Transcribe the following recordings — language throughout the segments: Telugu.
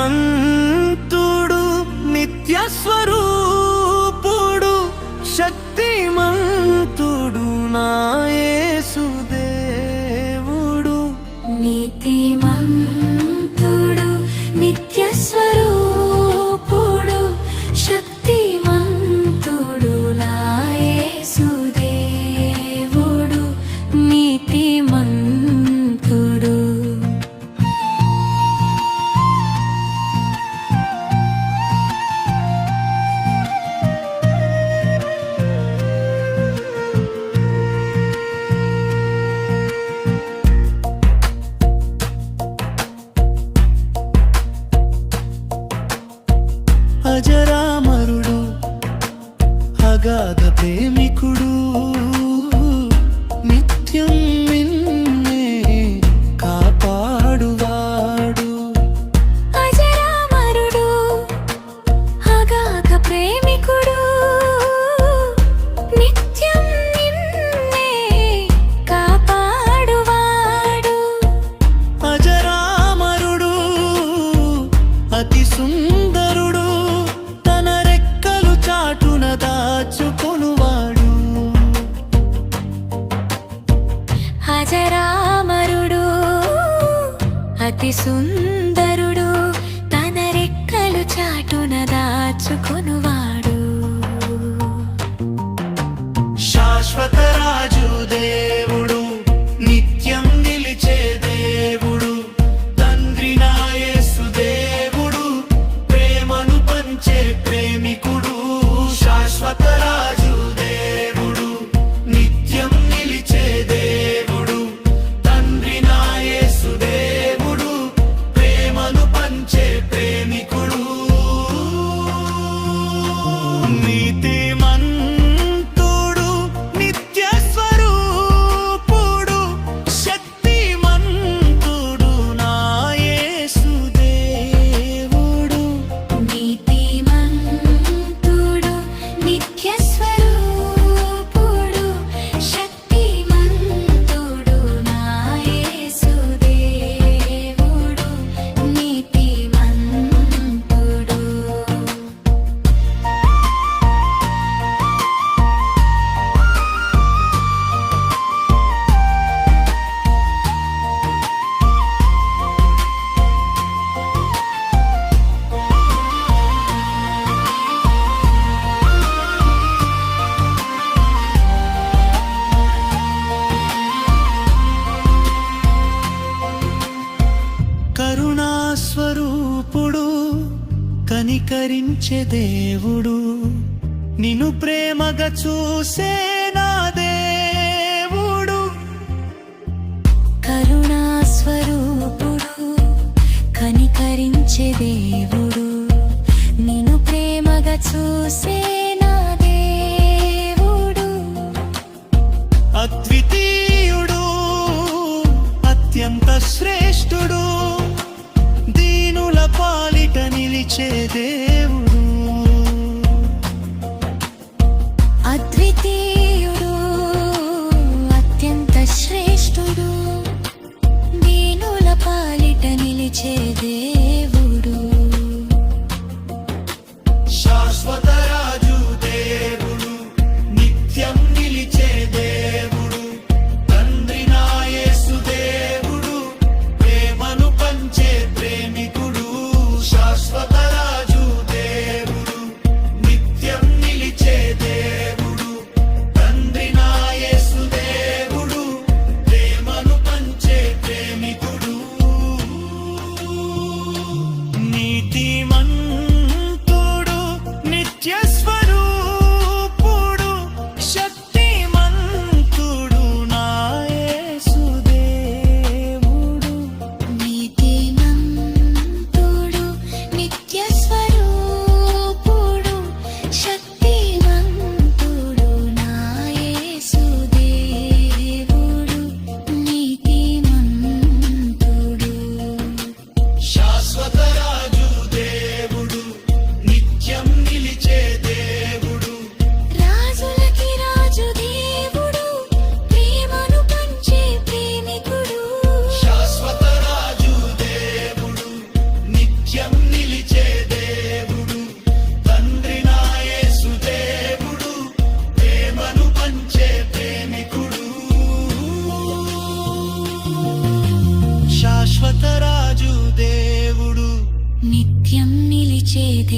నీతిమంతుడు నిత్య స్వరూపుడు శక్తిమంతుడు నా యేసుదేవుడు నీతిమంతుడు నిత్య స్వరూపుడు శక్తిమంతుడు నా యేసుదేవుడు నీతిమంతుడు అజరామరుడు అగాధ ప్రేమికుడు నిత్యం నిన్నే కాపాడువాడు అజరామరుడు అగాధ ప్రేమికుడు నిత్యం నిన్నే కాపాడువాడు అజరామరుడు అతి సుందరుడు తన రెక్కలు చాటున దాచుకొనువాడు అజరామరుడు అతి సుందరుడు తన రెక్కలు చాటున దాచుకొనువాడు శాశ్వత రాజు దేవుడు నిత్యం నిలిచే దేవుడు తండ్రి నా యేసుదేవుడు ప్రేమను పంచే ప్రేమికుడు శాశ్వత రాజు దేవుడు నిత్యం నిలిచే దేవుడు తండ్రి నా యేసుదేవుడు ప్రేమను పంచే ప్రేమికుడు నీతిమంతుడు నిత్య స్వరూపుడు శక్తిమంతుడు నా యేసుదేవుడు నీతిమంతుడు నిత్య స్వరూపుడు శక్తిమంతుడు నా యేసుదేవుడు నీతిమంతుడు కరుణాస్వరూపుడు కనికరించే దేవుడు నిన్ను ప్రేమగా చూసే నా దేవుడు కరుణాస్వరూపుడు కనికరించే దేవుడు నిన్ను ప్రేమగా చూసే నా దేవుడు అద్వితీయుడు అత్యంత శ్రేష్ఠుడు దీనుల పాలిట నిలిచే దేవుడు అద్వితీయుడు అత్యంత శ్రేష్ఠుడు దీనుల పాలిట నిలిచే దేవుడు శాశ్వత రాజు దేవుడు నిత్యం నిలిచే దేవుడు తండ్రి నా యేసుదేవుడు ప్రేమను పంచే ప్రేమికుడు శాశ్వత రాజు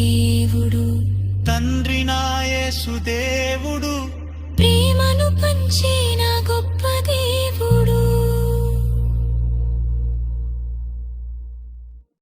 దేవుడు తండ్రి నా యేసు దేవుడు ప్రేమను పంచిన